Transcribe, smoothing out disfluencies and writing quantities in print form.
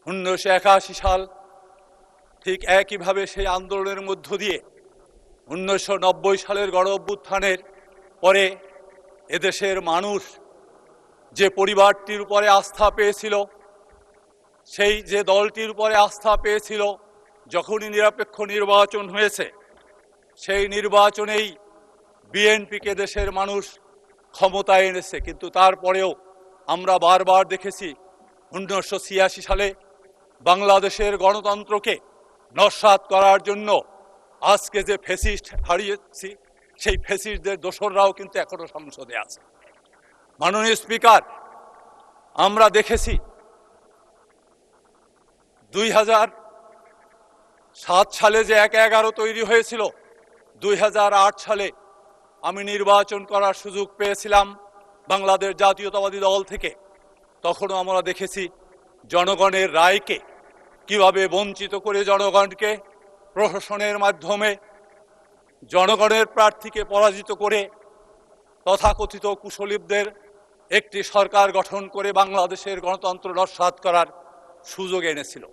1981 সাল ঠিক একইভাবে সেই আন্দোলনের মধ্য দিয়ে 1990 সালের গণ অভ্যুত্থানের পরে এদেশের মানুষ যে পরিবারটির উপরে আস্থা পেয়েছিল, সেই যে দলটির উপরে আস্থা পেয়েছিল, যখনই নিরপেক্ষ নির্বাচন হয়েছে সেই নির্বাচনেই বিএনপিকে দেশের মানুষ ক্ষমতায় এনেছে। কিন্তু তারপরেও আমরা বারবার দেখেছি 1986 সালে বাংলাদেশের গণতন্ত্রকে নস্যাৎ করার জন্য আজকে যে ফ্যাসিস্ট হারিয়েছি সেই ফ্যাসিস্টদের দোসররাও কিন্তু এখনো সংসদে আছে। মাননীয় স্পিকার, আমরা দেখেছি 2007 সালে যে 1/11 তৈরি হয়েছিল, 2008 সালে আমি নির্বাচন করার সুযোগ পেয়েছিলাম বাংলাদেশ জাতীয়তাবাদী দল থেকে। তখনও আমরা দেখেছি জনগণের রায়কে কিভাবে বঞ্চিত করে জনগণকে প্রশাসনের মাধ্যমে জনগণের প্রার্থীকে পরাজিত করে তথাকথিত কুশলীদের একটি সরকার গঠন করে বাংলাদেশের গণতন্ত্র নস্যাৎ করার সুযোগ এনেছিল।